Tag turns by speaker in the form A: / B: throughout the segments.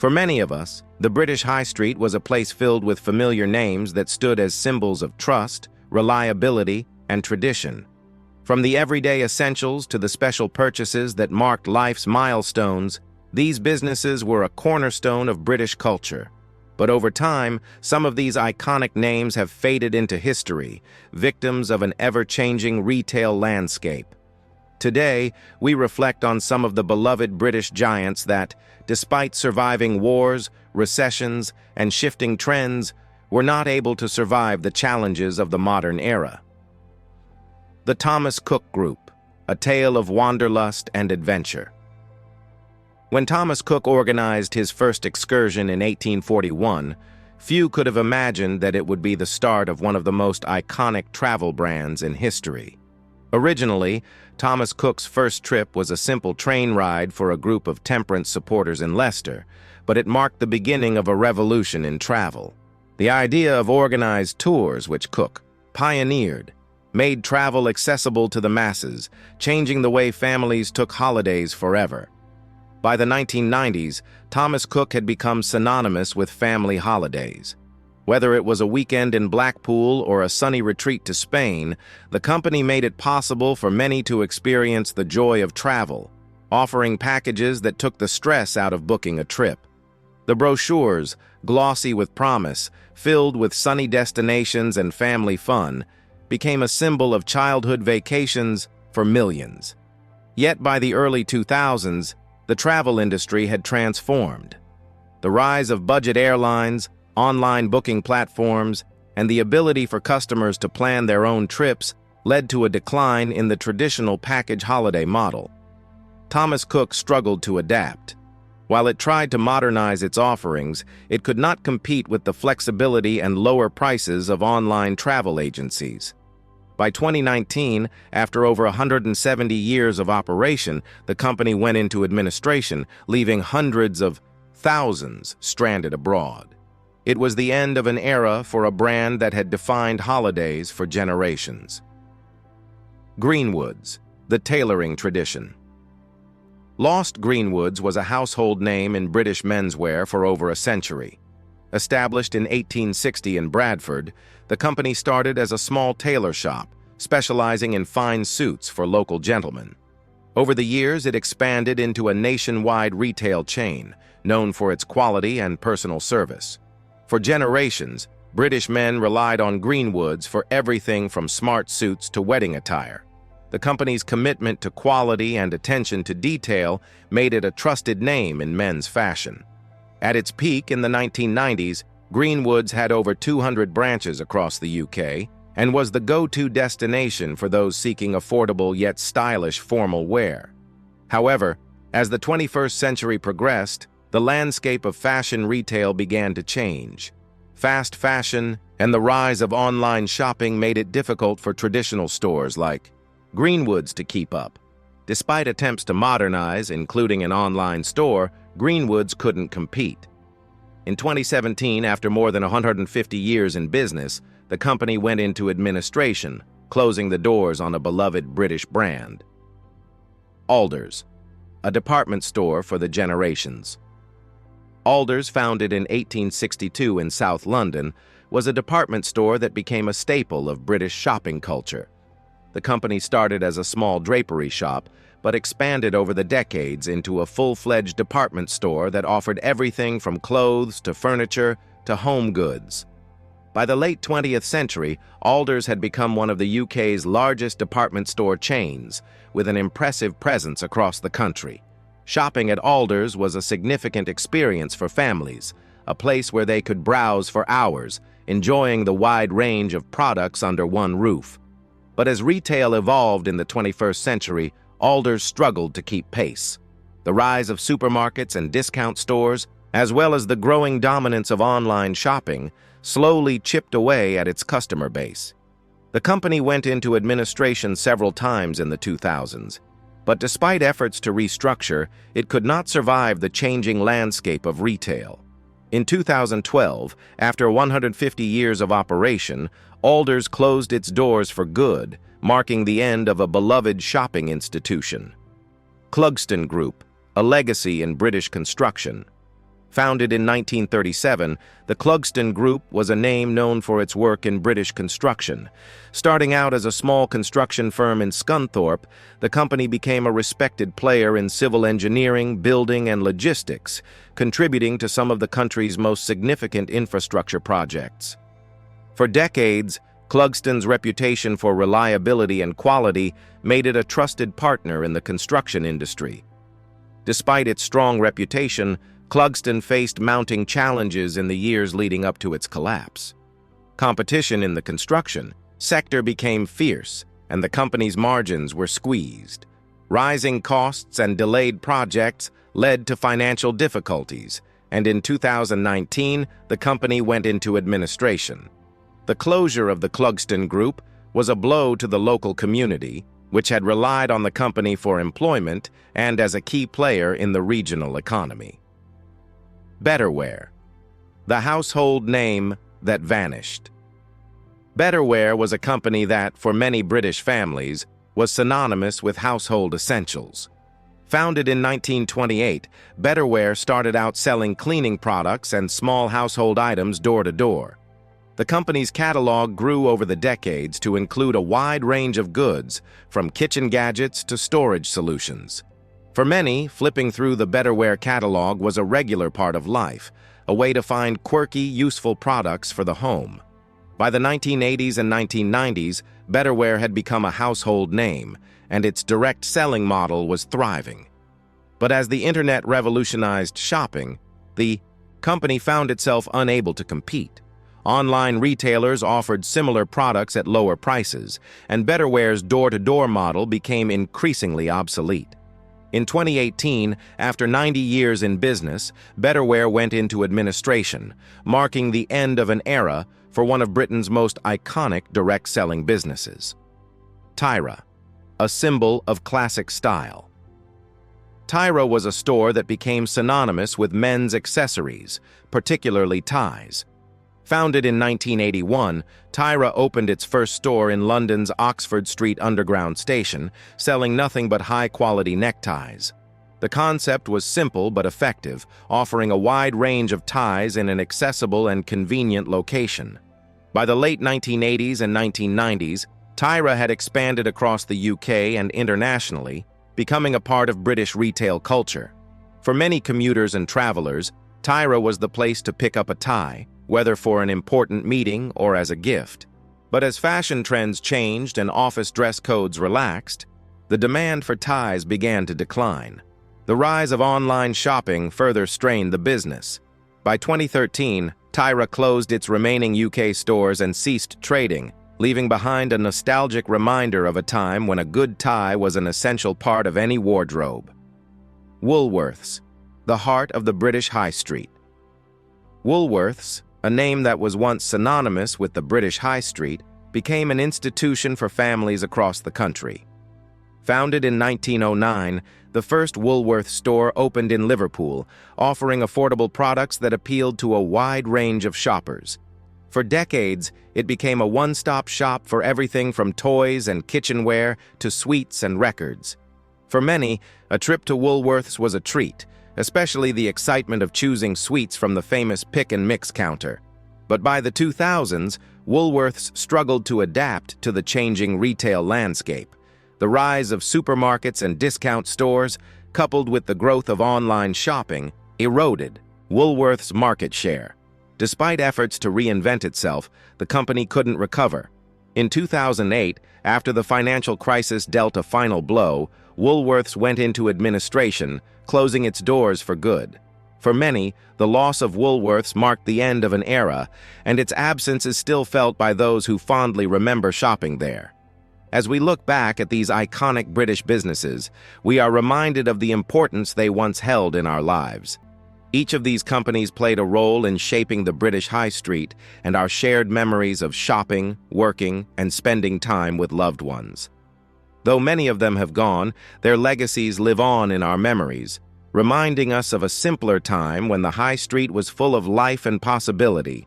A: For many of us, the British High Street was a place filled with familiar names that stood as symbols of trust, reliability, and tradition. From the everyday essentials to the special purchases that marked life's milestones, these businesses were a cornerstone of British culture. But over time, some of these iconic names have faded into history, victims of an ever-changing retail landscape. Today, we reflect on some of the beloved British giants that, despite surviving wars, recessions, and shifting trends, were not able to survive the challenges of the modern era. The Thomas Cook Group, a tale of wanderlust and adventure. When Thomas Cook organized his first excursion in 1841, few could have imagined that it would be the start of one of the most iconic travel brands in history. Originally, Thomas Cook's first trip was a simple train ride for a group of temperance supporters in Leicester, but it marked the beginning of a revolution in travel. The idea of organized tours, which Cook pioneered, made travel accessible to the masses, changing the way families took holidays forever. By the 1990s, Thomas Cook had become synonymous with family holidays. Whether it was a weekend in Blackpool or a sunny retreat to Spain, the company made it possible for many to experience the joy of travel, offering packages that took the stress out of booking a trip. The brochures, glossy with promise, filled with sunny destinations and family fun, became a symbol of childhood vacations for millions. Yet by the early 2000s, the travel industry had transformed. The rise of budget airlines, online booking platforms, and the ability for customers to plan their own trips led to a decline in the traditional package holiday model. Thomas Cook struggled to adapt. While it tried to modernize its offerings, it could not compete with the flexibility and lower prices of online travel agencies. By 2019, after over 170 years of operation, the company went into administration, leaving hundreds of thousands stranded abroad. It was the end of an era for a brand that had defined holidays for generations. Greenwoods, the tailoring tradition. Lost Greenwoods was a household name in British menswear for over a century. Established in 1860 in Bradford, the company started as a small tailor shop, specializing in fine suits for local gentlemen. Over the years, it expanded into a nationwide retail chain, known for its quality and personal service. For generations, British men relied on Greenwoods for everything from smart suits to wedding attire. The company's commitment to quality and attention to detail made it a trusted name in men's fashion. At its peak in the 1990s, Greenwoods had over 200 branches across the UK and was the go-to destination for those seeking affordable yet stylish formal wear. However, as the 21st century progressed, the landscape of fashion retail began to change. Fast fashion and the rise of online shopping made it difficult for traditional stores like Greenwoods to keep up. Despite attempts to modernize, including an online store, Greenwoods couldn't compete. In 2017, after more than 150 years in business, the company went into administration, closing the doors on a beloved British brand. Alders, a department store for the generations. Alders, founded in 1862 in South London, was a department store that became a staple of British shopping culture. The company started as a small drapery shop, but expanded over the decades into a full-fledged department store that offered everything from clothes to furniture to home goods. By the late 20th century, Alders had become one of the UK's largest department store chains, with an impressive presence across the country. Shopping at Alders was a significant experience for families, a place where they could browse for hours, enjoying the wide range of products under one roof. But as retail evolved in the 21st century, Alders struggled to keep pace. The rise of supermarkets and discount stores, as well as the growing dominance of online shopping, slowly chipped away at its customer base. The company went into administration several times in the 2000s, but despite efforts to restructure, it could not survive the changing landscape of retail. In 2012, after 150 years of operation, Alders closed its doors for good, marking the end of a beloved shopping institution. Clugston Group, a legacy in British construction. Founded in 1937, the Clugston Group was a name known for its work in British construction. Starting out as a small construction firm in Scunthorpe, the company became a respected player in civil engineering, building, and logistics, contributing to some of the country's most significant infrastructure projects. For decades, Clugston's reputation for reliability and quality made it a trusted partner in the construction industry. Despite its strong reputation, Clugston faced mounting challenges in the years leading up to its collapse. Competition in the construction sector became fierce, and the company's margins were squeezed. Rising costs and delayed projects led to financial difficulties, and in 2019, the company went into administration. The closure of the Clugston Group was a blow to the local community, which had relied on the company for employment and as a key player in the regional economy. Betterware, the household name that vanished. Betterware was a company that, for many British families, was synonymous with household essentials. Founded in 1928, Betterware started out selling cleaning products and small household items door to door. The company's catalog grew over the decades to include a wide range of goods, from kitchen gadgets to storage solutions. For many, flipping through the Betterware catalog was a regular part of life, a way to find quirky, useful products for the home. By the 1980s and 1990s, Betterware had become a household name, and its direct selling model was thriving. But as the internet revolutionized shopping, the company found itself unable to compete. Online retailers offered similar products at lower prices, and Betterware's door-to-door model became increasingly obsolete. In 2018, after 90 years in business, Betterware went into administration, marking the end of an era for one of Britain's most iconic direct-selling businesses. Tyra, a symbol of classic style. Tyra was a store that became synonymous with men's accessories, particularly ties. Founded in 1981, Tyra opened its first store in London's Oxford Street Underground station, selling nothing but high-quality neckties. The concept was simple but effective, offering a wide range of ties in an accessible and convenient location. By the late 1980s and 1990s, Tyra had expanded across the UK and internationally, becoming a part of British retail culture. For many commuters and travelers, Tyra was the place to pick up a tie, whether for an important meeting or as a gift. But as fashion trends changed and office dress codes relaxed, the demand for ties began to decline. The rise of online shopping further strained the business. By 2013, Tyra closed its remaining UK stores and ceased trading, leaving behind a nostalgic reminder of a time when a good tie was an essential part of any wardrobe. Woolworths, the heart of the British High Street. Woolworths, a name that was once synonymous with the British High Street, became an institution for families across the country. Founded in 1909, the first Woolworths store opened in Liverpool, offering affordable products that appealed to a wide range of shoppers. For decades, it became a one-stop shop for everything from toys and kitchenware to sweets and records. For many, a trip to Woolworths was a treat, especially the excitement of choosing sweets from the famous pick-and-mix counter. But by the 2000s, Woolworths struggled to adapt to the changing retail landscape. The rise of supermarkets and discount stores, coupled with the growth of online shopping, eroded Woolworths' market share. Despite efforts to reinvent itself, the company couldn't recover. In 2008, after the financial crisis dealt a final blow, Woolworths went into administration, closing its doors for good. For many, the loss of Woolworths marked the end of an era, and its absence is still felt by those who fondly remember shopping there. As we look back at these iconic British businesses, we are reminded of the importance they once held in our lives. Each of these companies played a role in shaping the British High Street and our shared memories of shopping, working, and spending time with loved ones. Though many of them have gone, their legacies live on in our memories, reminding us of a simpler time when the High Street was full of life and possibility.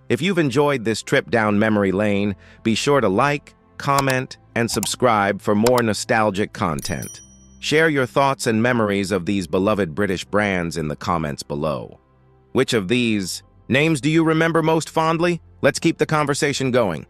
A: If you've enjoyed this trip down memory lane, be sure to like, comment, and subscribe for more nostalgic content. Share your thoughts and memories of these beloved British brands in the comments below. Which of these names do you remember most fondly? Let's keep the conversation going.